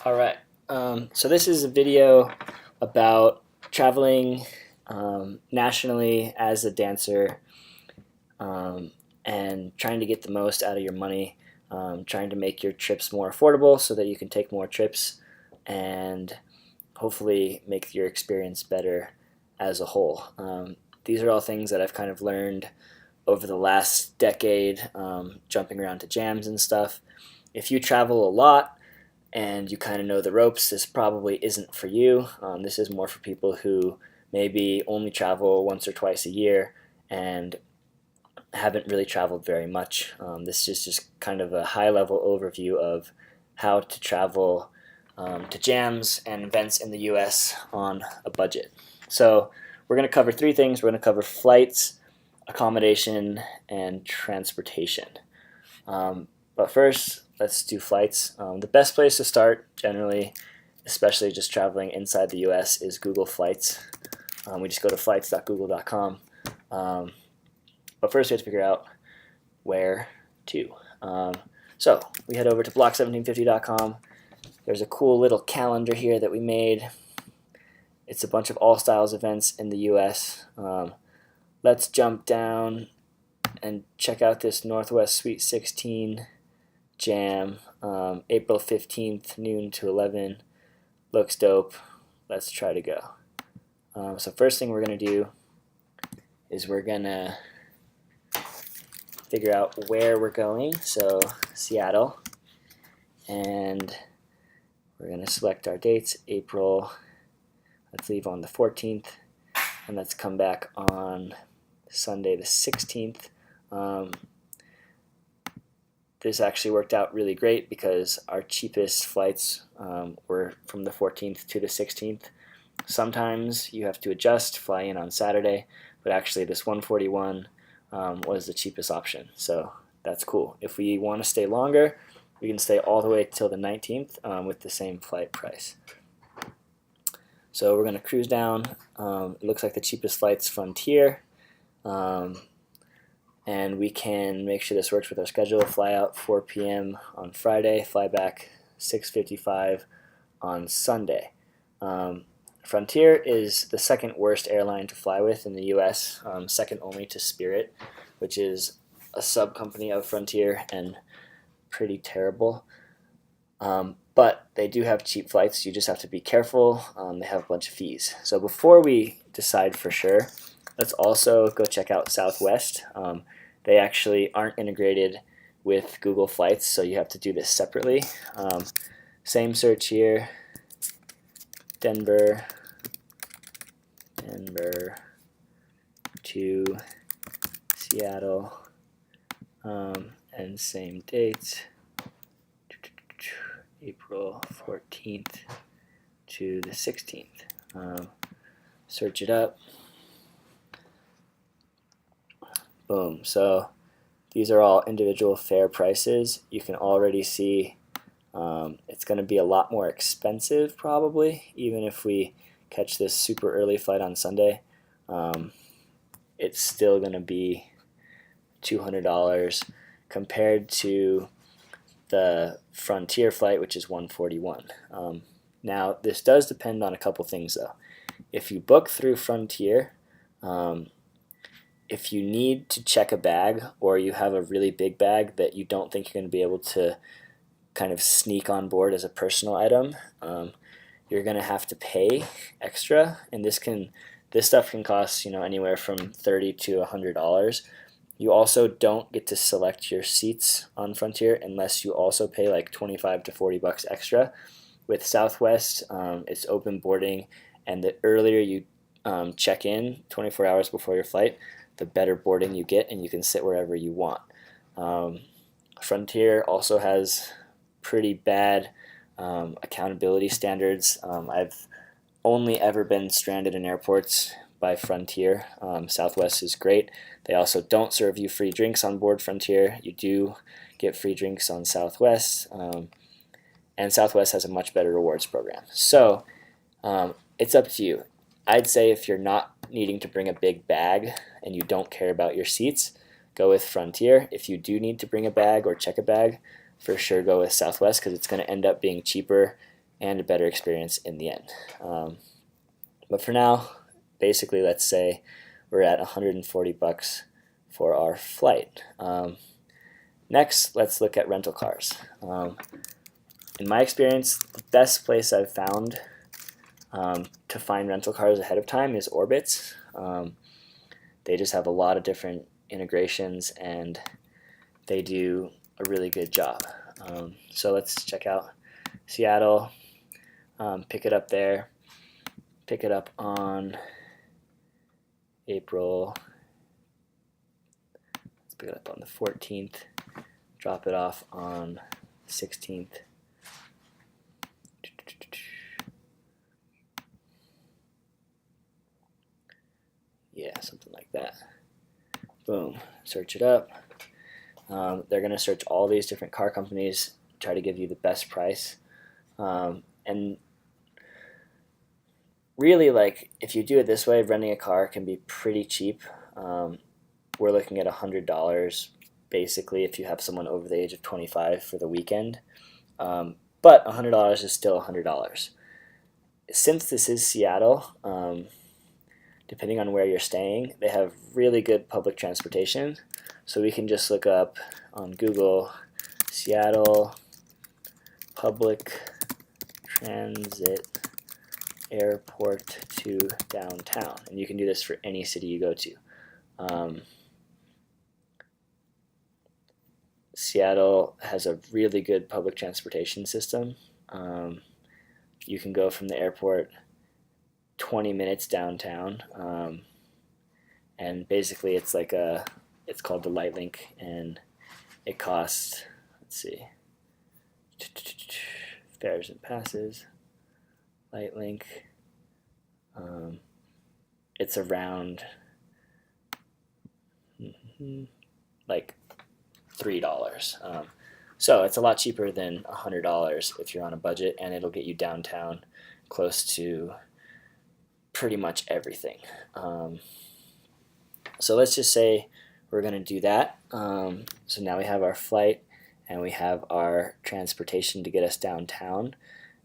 All right. So this is a video about traveling nationally as a dancer and trying to get the most out of your money, trying to make your trips more affordable so that you can take more trips and hopefully make your experience better as a whole. These are all things that I've kind of learned over the last decade, jumping around to jams and stuff. If you travel a lot, and you kind of know the ropes, this probably isn't for you. This is more for people who maybe only travel once or twice a year and haven't really traveled very much. This is just kind of a high-level overview of how to travel to jams and events in the US on a budget. So we're going to cover three things. We're going to cover flights, accommodation, and transportation. But first, let's do flights. The best place to start, generally, especially just traveling inside the US, is Google Flights. We just go to flights.google.com. But first, we have to figure out where to. So we head over to block1750.com. There's a cool little calendar here that we made. It's a bunch of all styles events in the US. Let's jump down and check out this Northwest Sweet 16 jam, April 15th, noon to 11. Looks dope. Let's try to go. So first thing we're going to do is we're going to figure out where we're going. So Seattle. And we're going to select our dates. April, let's leave on the 14th. And let's come back on Sunday the 16th. This actually worked out really great because our cheapest flights were from the 14th to the 16th. Sometimes you have to adjust, fly in on Saturday, but actually this 141 was the cheapest option, so that's cool. If we want to stay longer, we can stay all the way till the 19th with the same flight price. So we're going to cruise down. It looks like the cheapest flight's Frontier. And we can make sure this works with our schedule. Fly out 4 p.m. on Friday, fly back 6:55 on Sunday. Frontier is the second worst airline to fly with in the U.S., second only to Spirit, which is a sub-company of Frontier and pretty terrible. But they do have cheap flights. You just have to be careful. They have a bunch of fees. So before we decide for sure, let's also go check out Southwest. They actually aren't integrated with Google Flights, so you have to do this separately. Same search here, Denver to Seattle, and same dates, April 14th to the 16th. Search it up. Boom. So these are all individual fare prices. You can already see it's going to be a lot more expensive probably, even if we catch this super early flight on Sunday. It's still going to be $200 compared to the Frontier flight, which is $141. Now, this does depend on a couple things though. If you book through Frontier, if you need to check a bag or you have a really big bag that you don't think you're going to be able to kind of sneak on board as a personal item, you're going to have to pay extra, and this stuff can cost anywhere from $30 to $100. You also don't get to select your seats on Frontier unless you also pay like $25 to $40 extra. With Southwest, it's open boarding, and the earlier you check in 24 hours before your flight, the better boarding you get, and you can sit wherever you want. Frontier also has pretty bad accountability standards. I've only ever been stranded in airports by Frontier. Southwest is great. They also don't serve you free drinks on board Frontier. You do get free drinks on Southwest, and Southwest has a much better rewards program. So it's up to you. I'd say if you're not needing to bring a big bag and you don't care about your seats, go with Frontier. If you do need to bring a bag or check a bag, for sure go with Southwest because it's going to end up being cheaper and a better experience in the end. But for now, basically, let's say we're at $140 for our flight. Next, let's look at rental cars. In my experience, the best place I've found to find rental cars ahead of time is Orbitz. They just have a lot of different integrations, and they do a really good job. So let's check out Seattle, pick it up there, pick it up on April, let's pick it up on the 14th, drop it off on the 16th. Yeah, something like that. Boom, search it up. They're going to search all these different car companies, try to give you the best price. And really, like, if you do it this way, renting a car can be pretty cheap. We're looking at $100 basically if you have someone over the age of 25 for the weekend. But $100 is still $100. Since this is Seattle, depending on where you're staying, they have really good public transportation. So we can just look up on Google, Seattle public transit airport to downtown. And you can do this for any city you go to. Seattle has a really good public transportation system. You can go from the airport 20 minutes downtown, and basically it's like it's called the Light Link, and it costs, let's see, fares and passes, Light Link, it's around like $3. So it's a lot cheaper than $100 if you're on a budget, and it'll get you downtown close to pretty much everything. So let's just say we're going to do that. So now we have our flight and we have our transportation to get us downtown.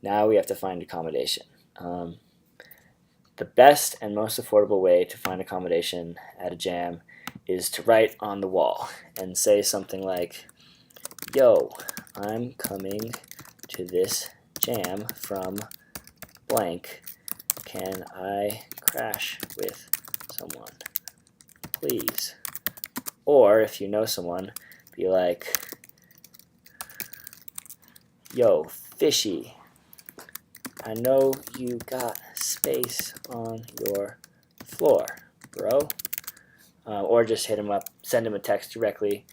Now we have to find accommodation. The best and most affordable way to find accommodation at a jam is to write on the wall and say something like, "Yo, I'm coming to this jam from blank. Can I crash with someone, please?" Or if you know someone, be like, "Yo, Fishy, I know you got space on your floor, bro." Or just hit him up, send him a text directly,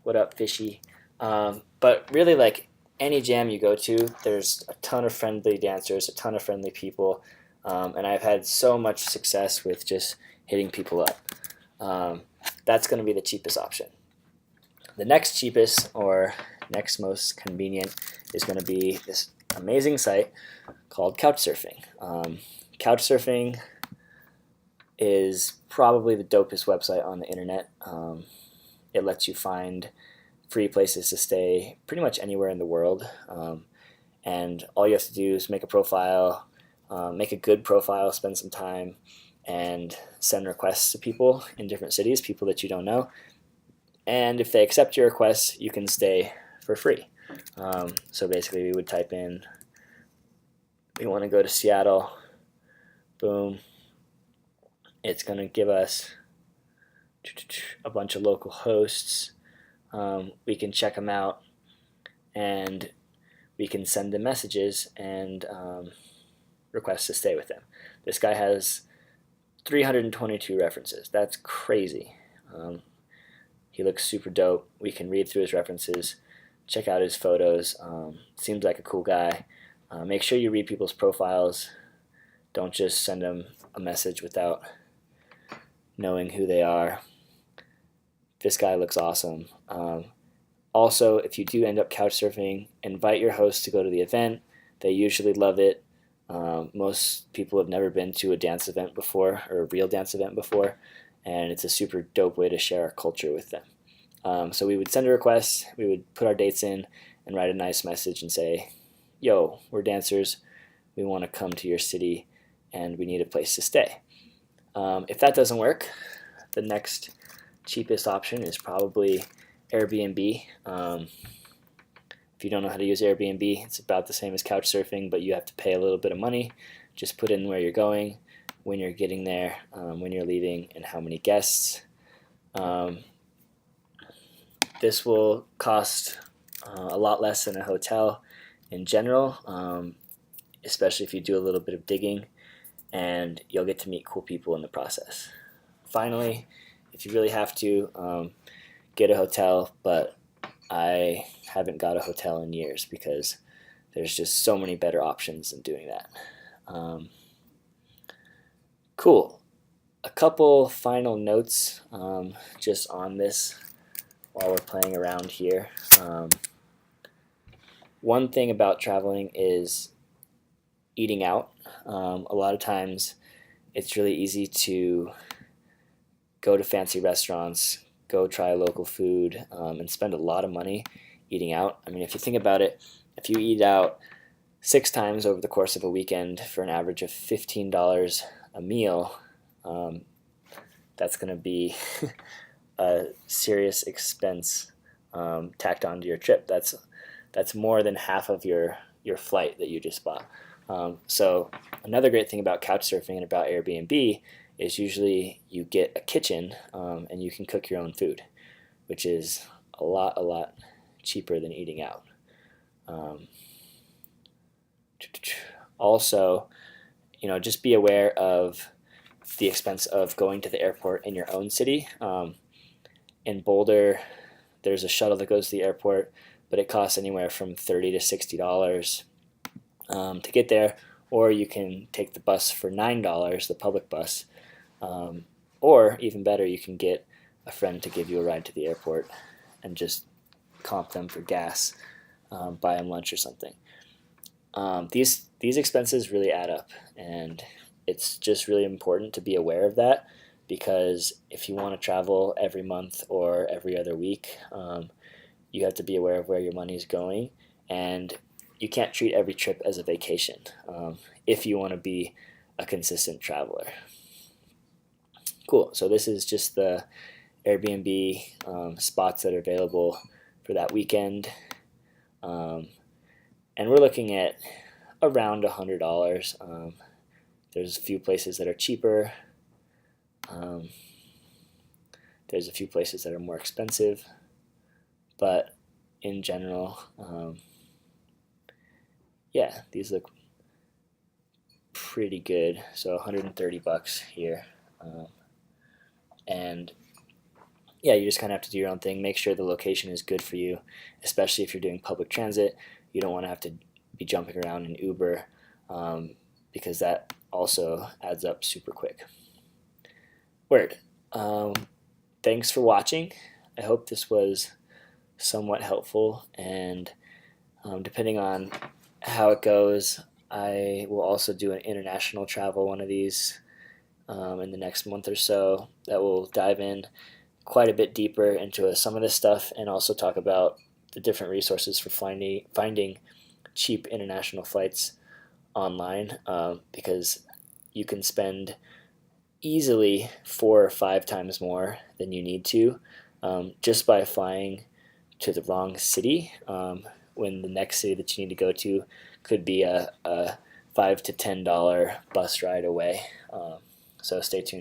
"What up, Fishy?" But really, like, any jam you go to, there's a ton of friendly dancers, a ton of friendly people. And I've had so much success with just hitting people up. That's going to be the cheapest option. The next cheapest, or next most convenient, is going to be this amazing site called Couchsurfing. Couchsurfing is probably the dopest website on the internet. It lets you find free places to stay pretty much anywhere in the world. And all you have to do is make a profile, make a good profile, spend some time, and send requests to people in different cities, people that you don't know. And if they accept your requests, you can stay for free. So basically we would type in, we want to go to Seattle, boom. It's going to give us a bunch of local hosts. We can check them out, and we can send them messages and request to stay with them. This guy has 322 references. That's crazy. He looks super dope. We can read through his references, check out his photos. Seems like a cool guy. Make sure you read people's profiles. Don't just send them a message without knowing who they are. This guy looks awesome. Also, if you do end up couch surfing, invite your host to go to the event. They usually love it. Most people have never been to a dance event before, or a real dance event before, and it's a super dope way to share our culture with them. So we would send a request, we would put our dates in, and write a nice message and say, yo, we're dancers, we want to come to your city, and we need a place to stay. If that doesn't work, the next cheapest option is probably Airbnb. If you don't know how to use Airbnb, it's about the same as Couchsurfing, but you have to pay a little bit of money. Just put in where you're going, when you're getting there, when you're leaving, and how many guests. This will cost a lot less than a hotel in general, especially if you do a little bit of digging, and you'll get to meet cool people in the process. Finally, if you really have to, get a hotel, but I haven't got a hotel in years because there's just so many better options than doing that. Cool. A couple final notes just on this while we're playing around here. One thing about traveling is eating out. A lot of times it's really easy to go to fancy restaurants, go try local food, and spend a lot of money eating out. I mean, if you think about it, if you eat out 6 times over the course of a weekend for an average of $15 a meal, that's going to be a serious expense tacked onto your trip. That's more than half of your flight that you just bought. So another great thing about Couchsurfing and about Airbnb is usually you get a kitchen and you can cook your own food, which is a lot cheaper than eating out. Also, just be aware of the expense of going to the airport in your own city. In Boulder, there's a shuttle that goes to the airport, but it costs anywhere from $30 to $60 to get there, or you can take the bus for $9, the public bus, or even better, you can get a friend to give you a ride to the airport and just comp them for gas, buy them lunch or something. These expenses really add up, and it's just really important to be aware of that, because if you want to travel every month or every other week, you have to be aware of where your money is going, and you can't treat every trip as a vacation if you want to be a consistent traveler. Cool. So this is just the Airbnb spots that are available for that weekend, and we're looking at around $100. There's a few places that are cheaper. There's a few places that are more expensive, but in general, yeah, these look pretty good. So $130 here, and yeah, you just kind of have to do your own thing. Make sure the location is good for you, especially if you're doing public transit. You don't want to have to be jumping around in Uber, because that also adds up super quick. Word. Thanks for watching. I hope this was somewhat helpful, and depending on how it goes, I will also do an international travel one of these in the next month or so that will dive in quite a bit deeper into some of this stuff, and also talk about the different resources for finding cheap international flights online, because you can spend easily 4 or 5 times more than you need to just by flying to the wrong city, when the next city that you need to go to could be a $5 to $10 bus ride away. So stay tuned.